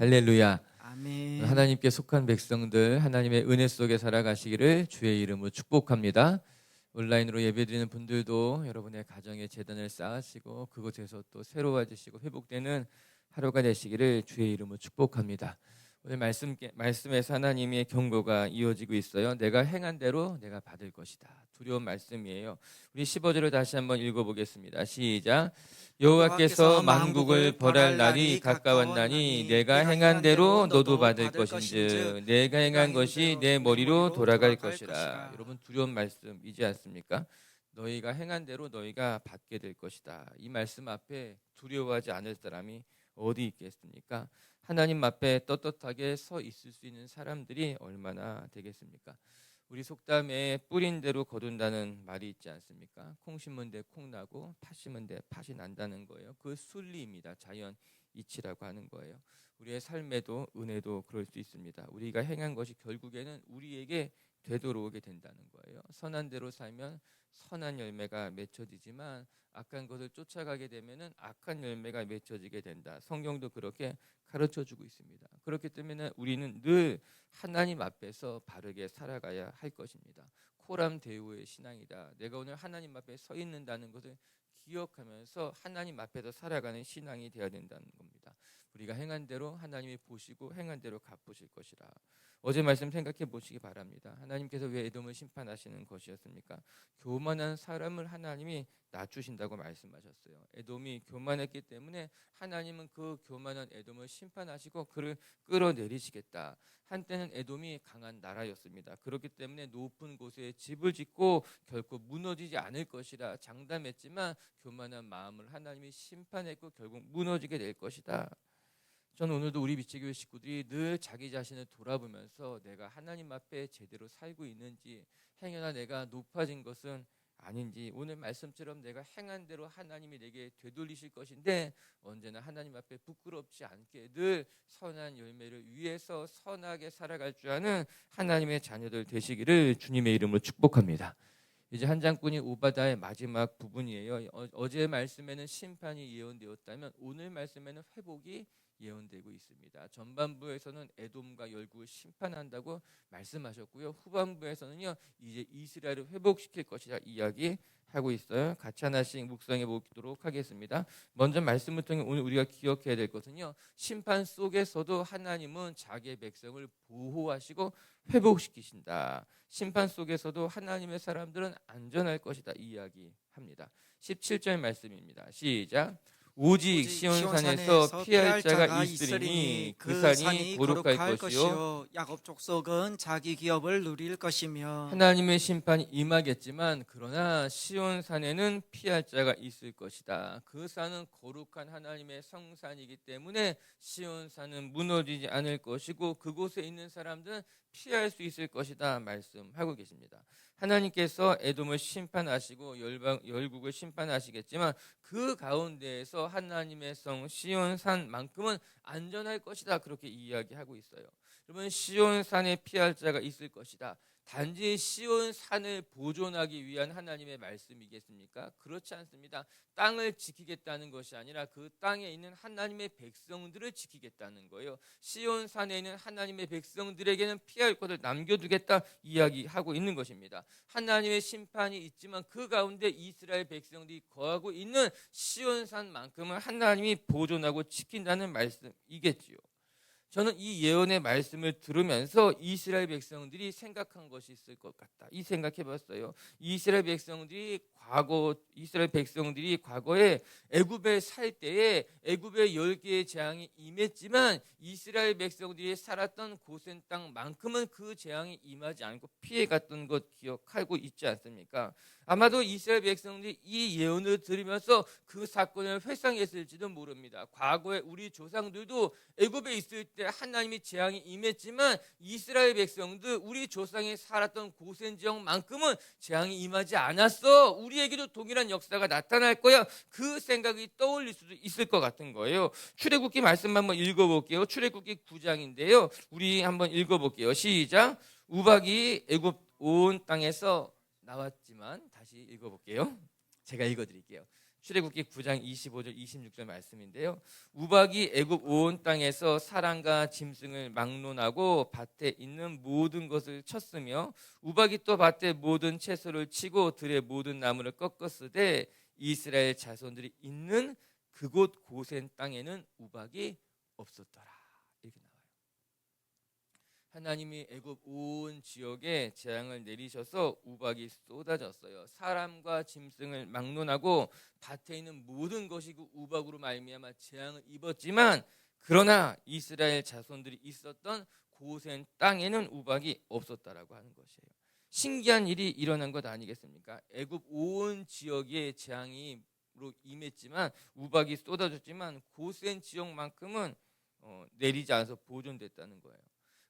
할렐루야. 아멘. 하나님께 속한 백성들 하나님의 은혜 속에 살아가시기를 주의 이름으로 축복합니다. 온라인으로 예배드리는 분들도 여러분의 가정에 재단을 쌓으시고 그곳에서 또 새로워지시고 회복되는 하루가 되시기를 주의 이름으로 축복합니다. 오늘 말씀에서 하나님의 경고가 이어지고 있어요. 내가 행한 대로 내가 받을 것이다. 두려운 말씀이에요. 우리 15절을 다시 한번 읽어보겠습니다. 시작. 여호와께서 만국을 벌할 날이 가까웠나니 내가 행한 대로 너도 받을 것인즉 내가 행한 것이 내 머리로 돌아갈 것이라. 여러분 두려운 말씀이지 않습니까? 너희가 행한 대로 너희가 받게 될 것이다. 이 말씀 앞에 두려워하지 않을 사람이 어디 있겠습니까? 하나님 앞에 떳떳하게 서 있을 수 있는 사람들이 얼마나 되겠습니까? 우리 속담에 뿌린 대로 거둔다는 말이 있지 않습니까? 콩 심은 데 콩 나고 팥 심은 데 팥이 난다는 거예요. 그 순리입니다. 자연 이치라고 하는 거예요. 우리의 삶에도 은혜도 그럴 수 있습니다. 우리가 행한 것이 결국에는 우리에게 되돌아오게 된다는 거예요. 선한 대로 살면 선한 열매가 맺혀지지만 악한 것을 쫓아가게 되면은 악한 열매가 맺혀지게 된다. 성경도 그렇게 가르쳐주고 있습니다. 그렇기 때문에 우리는 늘 하나님 앞에서 바르게 살아가야 할 것입니다. 코람 데오의 신앙이다. 내가 오늘 하나님 앞에 서 있는다는 것을 기억하면서 하나님 앞에서 살아가는 신앙이 되어야 된다는 겁니다. 우리가 행한 대로 하나님이 보시고 행한 대로 갚으실 것이라. 어제 말씀 생각해 보시기 바랍니다. 하나님께서 왜 에돔을 심판하시는 것이었습니까? 교만한 사람을 하나님이 낮추신다고 말씀하셨어요. 에돔이 교만했기 때문에 하나님은 그 교만한 에돔을 심판하시고 그를 끌어내리시겠다. 한때는 에돔이 강한 나라였습니다. 그렇기 때문에 높은 곳에 집을 짓고 결코 무너지지 않을 것이라 장담했지만 교만한 마음을 하나님이 심판했고 결국 무너지게 될 것이다. 저는 오늘도 우리 미치교회 식구들이 늘 자기 자신을 돌아보면서 내가 하나님 앞에 제대로 살고 있는지, 행여나 내가 높아진 것은 아닌지, 오늘 말씀처럼 내가 행한 대로 하나님이 내게 되돌리실 것인데 언제나 하나님 앞에 부끄럽지 않게 늘 선한 열매를 위해서 선하게 살아갈 줄 아는 하나님의 자녀들 되시기를 주님의 이름으로 축복합니다. 이제 한 장뿐이 오바다의 마지막 부분이에요. 어제 말씀에는 심판이 예언되었다면 오늘 말씀에는 회복이 예언되고 있습니다. 전반부에서는 에돔과 열국을 심판한다고 말씀하셨고요. 후반부에서는요 이제 이스라엘을 회복시킬 것이라 이야기하고 있어요. 같이 하나씩 묵상해 보도록 하겠습니다. 먼저 말씀을 통해 오늘 우리가 기억해야 될 것은요, 심판 속에서도 하나님은 자기의 백성을 보호하시고 회복시키신다. 심판 속에서도 하나님의 사람들은 안전할 것이다 이야기합니다. 17절 말씀입니다. 시작. 오직 시온산에서 피할 자가 있으리니 그 산이 거룩할 것이요 야곱 족속은 자기 기업을 누릴 것이며. 하나님의 심판이 임하겠지만 그러나 시온산에는 피할 자가 있을 것이다. 그 산은 거룩한 하나님의 성산이기 때문에 시온산은 무너지지 않을 것이고 그곳에 있는 사람들은 피할 수 있을 것이다 말씀하고 계십니다. 하나님께서 에돔을 심판하시고 열국을 심판하시겠지만 그 가운데에서 하나님의 성 시온산만큼은 안전할 것이다 그렇게 이야기하고 있어요. 여러분 시온산에 피할 자가 있을 것이다. 단지 시온산을 보존하기 위한 하나님의 말씀이겠습니까? 그렇지 않습니다. 땅을 지키겠다는 것이 아니라 그 땅에 있는 하나님의 백성들을 지키겠다는 거예요. 시온산에 있는 하나님의 백성들에게는 피할 것을 남겨두겠다 이야기하고 있는 것입니다. 하나님의 심판이 있지만 그 가운데 이스라엘 백성들이 거하고 있는 시온산만큼은 하나님이 보존하고 지킨다는 말씀이겠지요. 저는 이 예언의 말씀을 들으면서 이스라엘 백성들이 생각한 것이 있을 것 같다. 이 생각해봤어요. 이스라엘 백성들이 과거에 애굽에 살 때에 애굽의 10개의 재앙이 임했지만 이스라엘 백성들이 살았던 고센 땅만큼은 그 재앙이 임하지 않고 피해갔던 것 기억하고 있지 않습니까? 아마도 이스라엘 백성들이 이 예언을 들으면서 그 사건을 회상했을지도 모릅니다. 과거에 우리 조상들도 애굽에 있을 때 하나님의 재앙이 임했지만 이스라엘 백성들 우리 조상이 살았던 고센 지역만큼은 재앙이 임하지 않았어. 우리에게도 동일한 역사가 나타날 거야. 그 생각이 떠올릴 수도 있을 것 같은 거예요. 출애굽기 말씀 한번 읽어볼게요. 출애굽기 9장인데요. 우리 한번 읽어볼게요. 시작. 우박이 애굽 온 땅에서 나왔지만 다시 읽어볼게요. 제가 읽어드릴게요. 출애굽기 9장 25절 26절 말씀인데요. 우박이 애굽 온 땅에서 사람과 짐승을 막론하고 밭에 있는 모든 것을 쳤으며 우박이 또 밭에 모든 채소를 치고 들의 모든 나무를 꺾었으되 이스라엘 자손들이 있는 그곳 고센 땅에는 우박이 없었더라. 이렇게 나와요. 하나님이 애굽 온 지역에 재앙을 내리셔서 우박이 쏟아졌어요. 사람과 짐승을 막론하고 밭에 있는 모든 것이 그 우박으로 말미암아 재앙을 입었지만 그러나 이스라엘 자손들이 있었던 고센 땅에는 우박이 없었다라고 하는 것이에요. 신기한 일이 일어난 것 아니겠습니까? 애굽 온 지역에 재앙이 임했지만 우박이 쏟아졌지만 고센 지역만큼은 내리지 않아서 보존됐다는 거예요.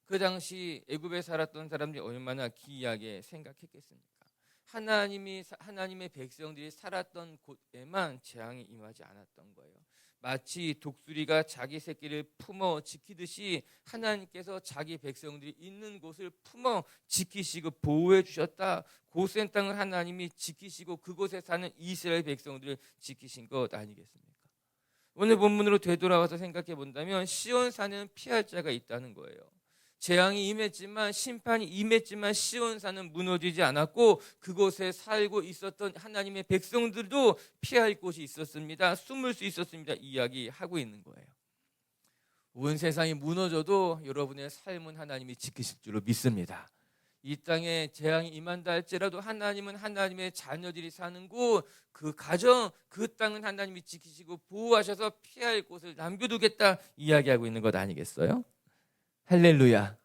그 당시 애굽에 살았던 사람들이 얼마나 기이하게 생각했겠습니까? 하나님의 백성들이 살았던 곳에만 재앙이 임하지 않았던 거예요. 마치 독수리가 자기 새끼를 품어 지키듯이 하나님께서 자기 백성들이 있는 곳을 품어 지키시고 보호해 주셨다. 고센 땅을 하나님이 지키시고 그곳에 사는 이스라엘 백성들을 지키신 것 아니겠습니까? 오늘 본문으로 되돌아와서 생각해 본다면 시온산은 피할 자가 있다는 거예요. 재앙이 임했지만 심판이 임했지만 시온산은 무너지지 않았고 그곳에 살고 있었던 하나님의 백성들도 피할 곳이 있었습니다. 숨을 수 있었습니다. 이야기하고 있는 거예요. 온 세상이 무너져도 여러분의 삶은 하나님이 지키실 줄로 믿습니다. 이 땅에 재앙이 임한다 할지라도 하나님은 하나님의 자녀들이 사는 곳, 그 가정, 그 땅은 하나님이 지키시고 보호하셔서 피할 곳을 남겨두겠다 이야기하고 있는 것 아니겠어요? 할렐루야.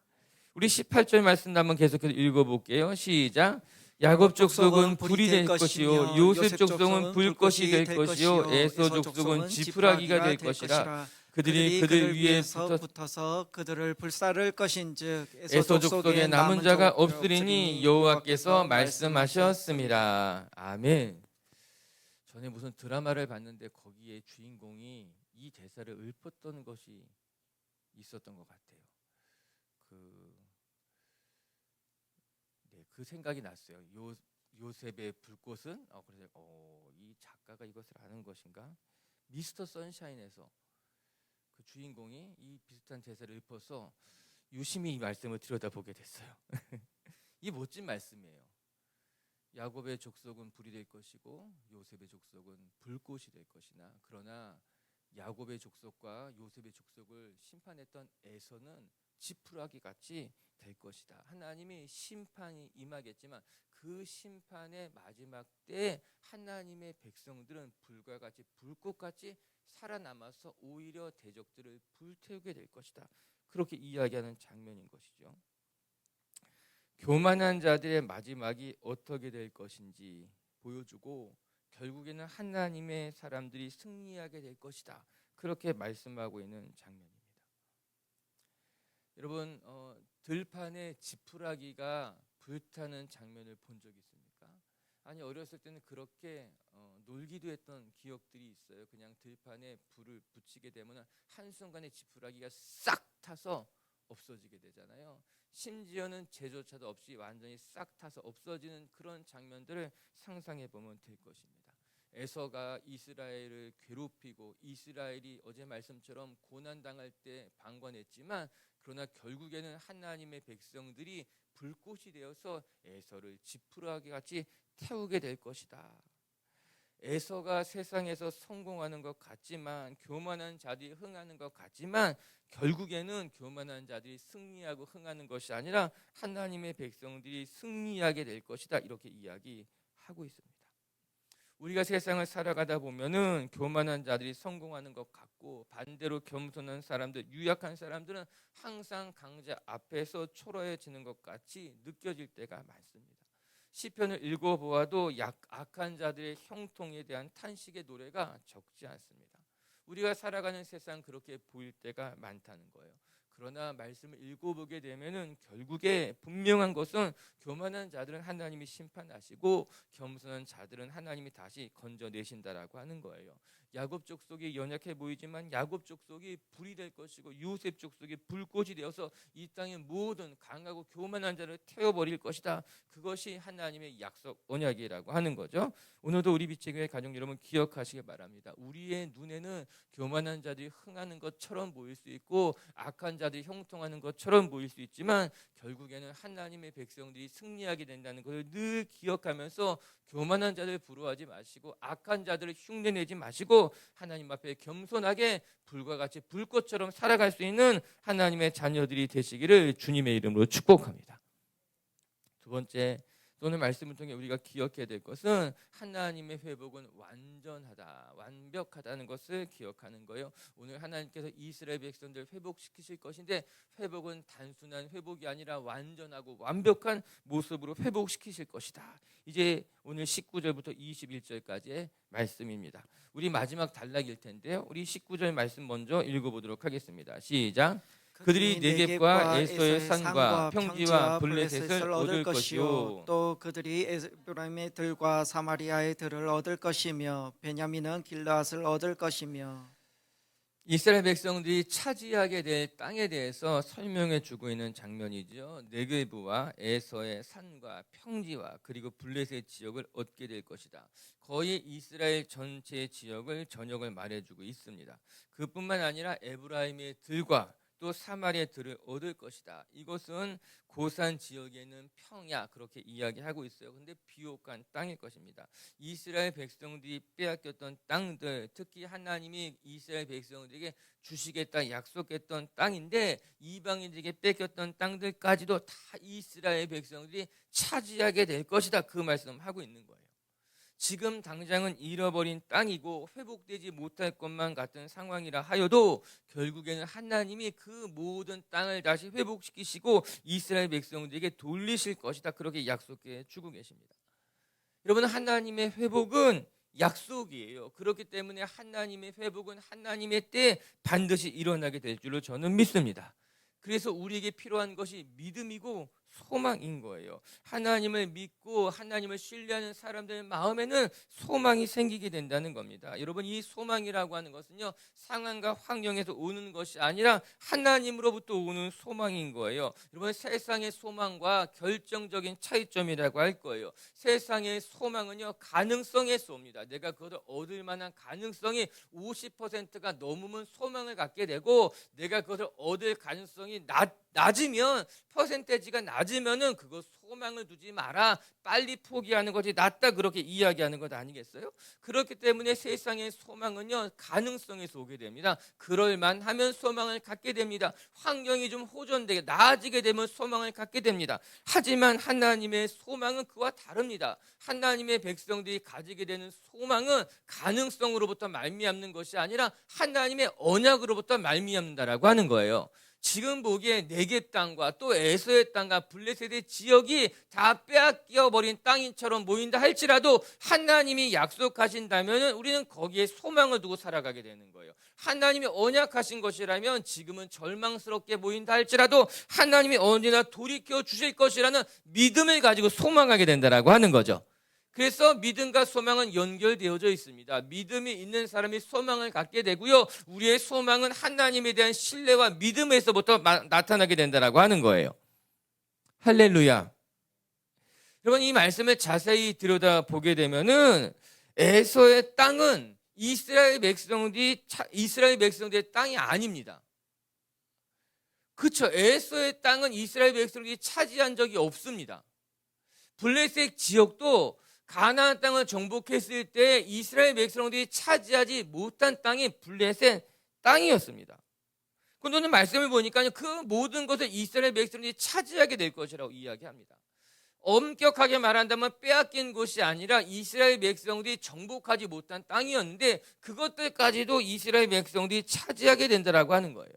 우리 18절 말씀 한번 계속해서 읽어볼게요. 시작. 야곱 족속은 불이 될 것이요 요셉 족속은 불꽃이 될 것이요 에서 족속은 지푸라기가 될 것이라. 그들이 그들 위에 붙어서 그들을 불사를 것인즉 에서 족속에 남은 자가 없으리니 여호와께서 말씀하셨습니다. 아멘. 전에 무슨 드라마를 봤는데 거기에 주인공이 이 대사를 읊었던 것이 있었던 것 같아요. 그 생각이 났어요. 요셉의 불꽃은 그래서 이 작가가 이것을 아는 것인가? 미스터 선샤인에서 그 주인공이 이 비슷한 대사를 읊어서 유심히 이 말씀을 들여다보게 됐어요. 이 멋진 말씀이에요. 야곱의 족속은 불이 될 것이고 요셉의 족속은 불꽃이 될 것이나 그러나 야곱의 족속과 요셉의 족속을 심판했던 에서는 지푸라기 같이 될 것이다. 하나님이 심판이 임하겠지만 그 심판의 마지막 때에 하나님의 백성들은 불과 같이 불꽃같이 살아남아서 오히려 대적들을 불태우게 될 것이다. 그렇게 이야기하는 장면인 것이죠. 교만한 자들의 마지막이 어떻게 될 것인지 보여주고 결국에는 하나님의 사람들이 승리하게 될 것이다. 그렇게 말씀하고 있는 장면입니다. 여러분 들판에 지푸라기가 불타는 장면을 본 적 있습니까? 아니 어렸을 때는 그렇게 놀기도 했던 기억들이 있어요. 그냥 들판에 불을 붙이게 되면 한순간에 지푸라기가 싹 타서 없어지게 되잖아요. 심지어는 재조차도 없이 완전히 싹 타서 없어지는 그런 장면들을 상상해 보면 될 것입니다. 에서가 이스라엘을 괴롭히고 이스라엘이 어제 말씀처럼 고난당할 때 방관했지만 그러나 결국에는 하나님의 백성들이 불꽃이 되어서 에서를 지푸라기 같이 태우게 될 것이다. 에서가 세상에서 성공하는 것 같지만 교만한 자들이 흥하는 것 같지만 결국에는 교만한 자들이 승리하고 흥하는 것이 아니라 하나님의 백성들이 승리하게 될 것이다. 이렇게 이야기하고 있습니다. 우리가 세상을 살아가다 보면은 교만한 자들이 성공하는 것 같고 반대로 겸손한 사람들, 유약한 사람들은 항상 강자 앞에서 초라해지는 것 같이 느껴질 때가 많습니다. 시편을 읽어보아도 악한 자들의 형통에 대한 탄식의 노래가 적지 않습니다. 우리가 살아가는 세상 그렇게 보일 때가 많다는 거예요. 그러나 말씀을 읽어보게 되면은 결국에 분명한 것은 교만한 자들은 하나님이 심판하시고 겸손한 자들은 하나님이 다시 건져내신다라고 하는 거예요. 야곱 족속이 연약해 보이지만 야곱 족속이 불이 될 것이고 요셉 족속이 불꽃이 되어서 이 땅의 모든 강하고 교만한 자를 태워버릴 것이다. 그것이 하나님의 약속 언약이라고 하는 거죠. 오늘도 우리 빛의교회 가족 여러분 기억하시기 바랍니다. 우리의 눈에는 교만한 자들이 흥하는 것처럼 보일 수 있고 악한 자들이 형통하는 것처럼 보일 수 있지만 결국에는 하나님의 백성들이 승리하게 된다는 것을 늘 기억하면서 교만한 자들 부러워하지 마시고 악한 자들을 흉내내지 마시고 하나님 앞에 겸손하게 불과 같이 불꽃처럼 살아갈 수 있는 하나님의 자녀들이 되시기를 주님의 이름으로 축복합니다. 두 번째, 오늘 말씀을 통해 우리가 기억해야 될 것은 하나님의 회복은 완전하다, 완벽하다는 것을 기억하는 거예요. 오늘 하나님께서 이스라엘 백성들 회복시키실 것인데 회복은 단순한 회복이 아니라 완전하고 완벽한 모습으로 회복시키실 것이다. 이제 오늘 19절부터 21절까지의 말씀입니다. 우리 마지막 단락일 텐데요. 우리 19절 말씀 먼저 읽어보도록 하겠습니다. 시작. 그들이 네겝과 에서의 산과 평지와 블레셋을 얻을 것이요 또 그들이 에브라임의 들과 사마리아의 들을 얻을 것이며 베냐민은 길르앗을 얻을 것이며. 이스라엘 백성들이 차지하게 될 땅에 대해서 설명해 주고 있는 장면이죠. 네겝과 에서의 산과 평지와 그리고 블레셋 지역을 얻게 될 것이다. 거의 이스라엘 전체 지역을 전역을 말해주고 있습니다. 그뿐만 아니라 에브라임의 들과 또 사마리아의 들을 얻을 것이다. 이것은 고산 지역에 있는 평야 그렇게 이야기하고 있어요. 그런데 비옥한 땅일 것입니다. 이스라엘 백성들이 빼앗겼던 땅들, 특히 하나님이 이스라엘 백성들에게 주시겠다 약속했던 땅인데 이방인들에게 뺏겼던 땅들까지도 다 이스라엘 백성들이 차지하게 될 것이다. 그 말씀하고 있는 거예요. 지금 당장은 잃어버린 땅이고 회복되지 못할 것만 같은 상황이라 하여도 결국에는 하나님이 그 모든 땅을 다시 회복시키시고 이스라엘 백성들에게 돌리실 것이다. 그렇게 약속해 주고 계십니다. 여러분, 하나님의 회복은 약속이에요. 그렇기 때문에 하나님의 회복은 하나님의 때에 반드시 일어나게 될 줄로 저는 믿습니다. 그래서 우리에게 필요한 것이 믿음이고 소망인 거예요. 하나님을 믿고 하나님을 신뢰하는 사람들의 마음에는 소망이 생기게 된다는 겁니다. 여러분, 이 소망이라고 하는 것은요, 상황과 환경에서 오는 것이 아니라 하나님으로부터 오는 소망인 거예요. 여러분, 세상의 소망과 결정적인 차이점이라고 할 거예요. 세상의 소망은요, 가능성에서 옵니다. 내가 그것을 얻을 만한 가능성이 50%가 넘으면 소망을 갖게 되고, 내가 그것을 얻을 가능성이 낮으면, 퍼센테이지가 낮으면은 그거 소망을 두지 마라, 빨리 포기하는 것이 낫다, 그렇게 이야기하는 것 아니겠어요? 그렇기 때문에 세상의 소망은요, 가능성에서 오게 됩니다. 그럴만 하면 소망을 갖게 됩니다. 환경이 좀 호전되게 나아지게 되면 소망을 갖게 됩니다. 하지만 하나님의 소망은 그와 다릅니다. 하나님의 백성들이 가지게 되는 소망은 가능성으로부터 말미암는 것이 아니라 하나님의 언약으로부터 말미암는다라고 하는 거예요. 지금 보기에 네겝 땅과 또 에서의 땅과 블레셋의 지역이 다 빼앗겨 버린 땅인처럼 보인다 할지라도 하나님이 약속하신다면 우리는 거기에 소망을 두고 살아가게 되는 거예요. 하나님이 언약하신 것이라면 지금은 절망스럽게 보인다 할지라도 하나님이 언제나 돌이켜 주실 것이라는 믿음을 가지고 소망하게 된다라고 하는 거죠. 그래서 믿음과 소망은 연결되어져 있습니다. 믿음이 있는 사람이 소망을 갖게 되고요, 우리의 소망은 하나님에 대한 신뢰와 믿음에서부터 나타나게 된다라고 하는 거예요. 할렐루야. 여러분, 이 말씀을 자세히 들여다보게 되면은 에서의 땅은 이스라엘 백성들의 땅이 아닙니다. 그렇죠. 에서의 땅은 이스라엘 백성들이 차지한 적이 없습니다. 블레셋 지역도 가나안 땅을 정복했을 때 이스라엘 백성들이 차지하지 못한 땅이 블레셋 땅이었습니다. 그런데 오늘 말씀을 보니까 그 모든 것을 이스라엘 백성들이 차지하게 될 것이라고 이야기합니다. 엄격하게 말한다면 빼앗긴 곳이 아니라 이스라엘 백성들이 정복하지 못한 땅이었는데 그것들까지도 이스라엘 백성들이 차지하게 된다라고 하는 거예요.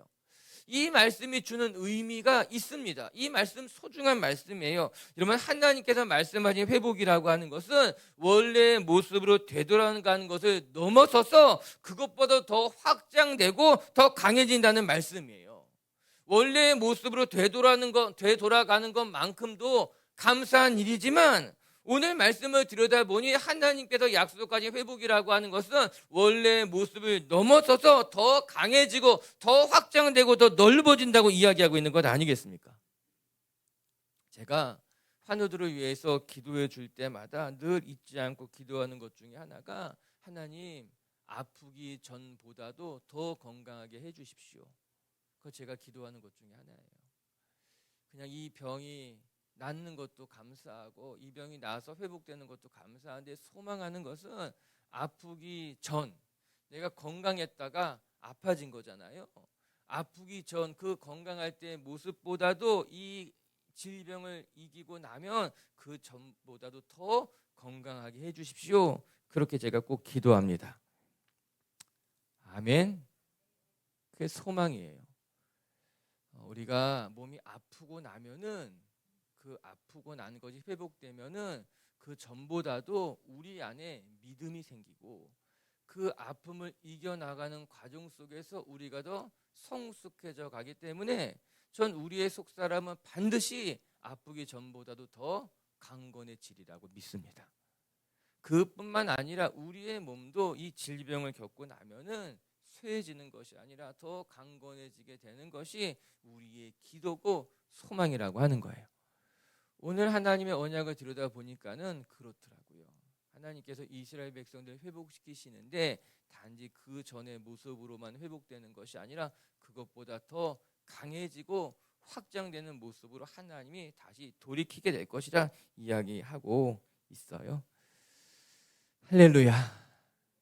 이 말씀이 주는 의미가 있습니다. 이 말씀 소중한 말씀이에요. 여러분, 하나님께서 말씀하신 회복이라고 하는 것은 원래의 모습으로 되돌아가는 것을 넘어서서 그것보다 더 확장되고 더 강해진다는 말씀이에요. 원래의 모습으로 되돌아가는 것만큼도 감사한 일이지만 오늘 말씀을 들여다보니 하나님께서 약속하신 회복이라고 하는 것은 원래의 모습을 넘어서서 더 강해지고 더 확장되고 더 넓어진다고 이야기하고 있는 것 아니겠습니까? 제가 환우들을 위해서 기도해 줄 때마다 늘 잊지 않고 기도하는 것 중에 하나가 하나님 아프기 전보다도 더 건강하게 해 주십시오. 그거 제가 기도하는 것 중에 하나예요. 그냥 이 병이 낫는 것도 감사하고 이 병이 나아서 회복되는 것도 감사한데 소망하는 것은 아프기 전 내가 건강했다가 아파진 거잖아요. 아프기 전 그 건강할 때의 모습보다도 이 질병을 이기고 나면 그 전보다도 더 건강하게 해 주십시오. 그렇게 제가 꼭 기도합니다. 아멘. 그게 소망이에요. 우리가 몸이 아프고 나면은 그 아프고 난 것이 회복되면은 그 전보다도 우리 안에 믿음이 생기고 그 아픔을 이겨나가는 과정 속에서 우리가 더 성숙해져 가기 때문에 전 우리의 속사람은 반드시 아프기 전보다도 더 강건해지리라고 믿습니다. 그뿐만 아니라 우리의 몸도 이 질병을 겪고 나면은 쇠해지는 것이 아니라 더 강건해지게 되는 것이 우리의 기도고 소망이라고 하는 거예요. 오늘 하나님의 언약을 들여다보니까는 그렇더라고요. 하나님께서 이스라엘 백성들 회복시키시는데 단지 그 전의 모습으로만 회복되는 것이 아니라 그것보다 더 강해지고 확장되는 모습으로 하나님이 다시 돌이키게 될 것이라 이야기하고 있어요. 할렐루야.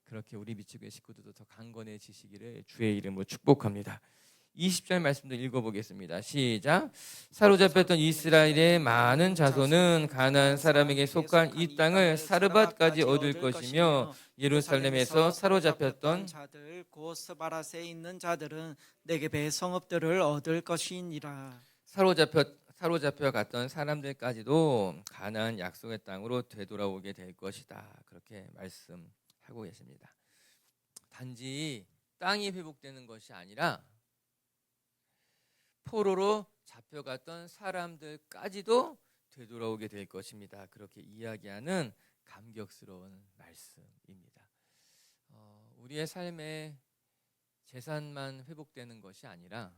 그렇게 우리 미치교회 식구들도 더 강건해지시기를 주의 이름으로 축복합니다. 20절 말씀도 읽어보겠습니다. 시작. 사로잡혔던 이스라엘의 많은 자손은 가나안 사람에게 속한 이 땅을 사르밧까지 얻을 것이며 예루살렘에서 사로잡혔던 자들 곧 스바라스에 있는 자들은 네겝의 성읍들을 얻을 것이니라. 사로잡혀 갔던 사람들까지도 가나안 약속의 땅으로 되돌아오게 될 것이다. 그렇게 말씀하고 계십니다. 단지 땅이 회복되는 것이 아니라 포로로 잡혀갔던 사람들까지도 되돌아오게 될 것입니다. 그렇게 이야기하는 감격스러운 말씀입니다. 우리의 삶에 재산만 회복되는 것이 아니라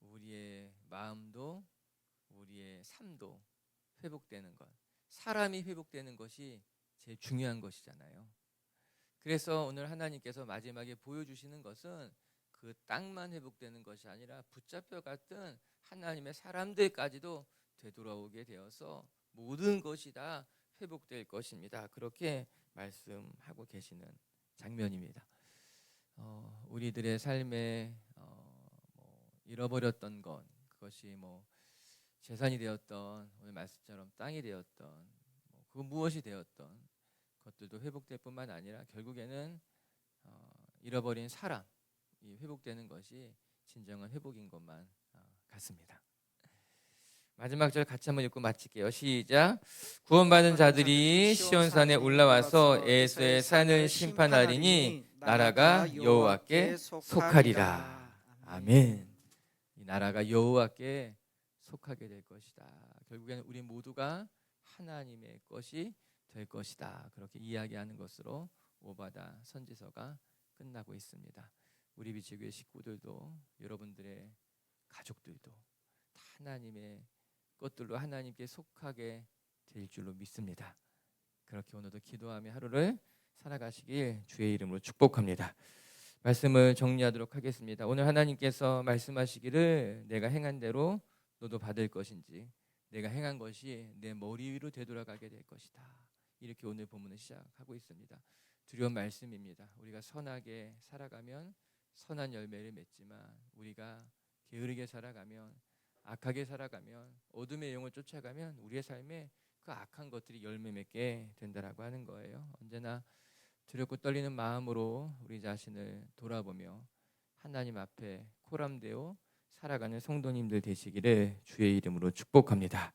우리의 마음도 우리의 삶도 회복되는 것, 사람이 회복되는 것이 제일 중요한 것이잖아요. 그래서 오늘 하나님께서 마지막에 보여주시는 것은 그 땅만 회복되는 것이 아니라 붙잡혀 갔던 하나님의 사람들까지도 되돌아오게 되어서 모든 것이 다 회복될 것입니다. 그렇게 말씀하고 계시는 장면입니다. 우리들의 삶에 잃어버렸던 것, 그것이 재산이 되었던 오늘 말씀처럼 땅이 되었던 그 무엇이 되었던 것들도 회복될 뿐만 아니라 결국에는 잃어버린 사람 이 회복되는 것이 진정한 회복인 것만 같습니다. 마지막 절 같이 한번 읽고 마칠게요. 시작. 구원받은 자들이 시온산에 올라와서 에서의 산을 심판하리니 나라가 여호와께 속하리라. 아멘. 이 나라가 여호와께 속하게 될 것이다. 결국에는 우리 모두가 하나님의 것이 될 것이다. 그렇게 이야기하는 것으로 오바다 선지서가 끝나고 있습니다. 우리 비치교회 식구들도 여러분들의 가족들도 하나님의 것들로 하나님께 속하게 될 줄로 믿습니다. 그렇게 오늘도 기도하며 하루를 살아가시길 주의 이름으로 축복합니다. 말씀을 정리하도록 하겠습니다. 오늘 하나님께서 말씀하시기를 내가 행한 대로 너도 받을 것인지 내가 행한 것이 내 머리 위로 되돌아가게 될 것이다. 이렇게 오늘 본문을 시작하고 있습니다. 두려운 말씀입니다. 우리가 선하게 살아가면 선한 열매를 맺지만 우리가 게으르게 살아가면 악하게 살아가면 어둠의 영을 쫓아가면 우리의 삶에 그 악한 것들이 열매 맺게 된다라고 하는 거예요. 언제나 두렵고 떨리는 마음으로 우리 자신을 돌아보며 하나님 앞에 코람되어 살아가는 성도님들 되시기를 주의 이름으로 축복합니다.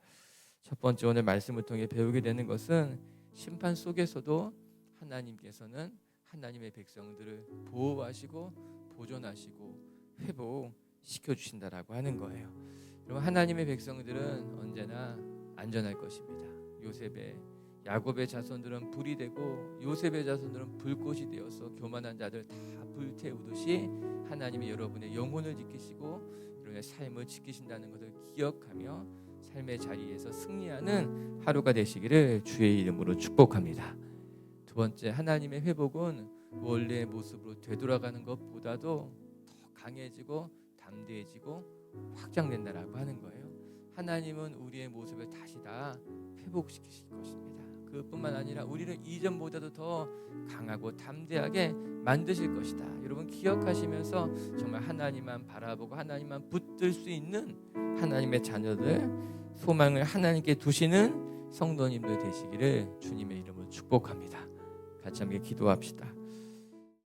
첫 번째 오늘 말씀을 통해 배우게 되는 것은 심판 속에서도 하나님께서는 하나님의 백성들을 보호하시고 보존하시고 시켜주신다라고 하는 거예요. 여러분, 하나님의 백성들은 언제나 안전할 것입니다. 야곱의 자손들은 불이 되고 요셉의 자손들은 불꽃이 되어서 교만한 자들 다 불태우듯이 하나님이 여러분의 영혼을 지키시고 여러분의 삶을 지키신다는 것을 기억하며 삶의 자리에서 승리하는 하루가 되시기를 주의 이름으로 축복합니다. 두 번째, 하나님의 회복은 원래의 모습으로 되돌아가는 것보다도 더 강해지고 담대해지고 확장된다라고 하는 거예요. 하나님은 우리의 모습을 다시 다 회복시키실 것입니다. 그뿐만 아니라 우리를 이전보다도 더 강하고 담대하게 만드실 것이다. 여러분, 기억하시면서 정말 하나님만 바라보고 하나님만 붙들 수 있는 하나님의 자녀들, 소망을 하나님께 두시는 성도님들 되시기를 주님의 이름으로 축복합니다. 같이 함께 기도합시다.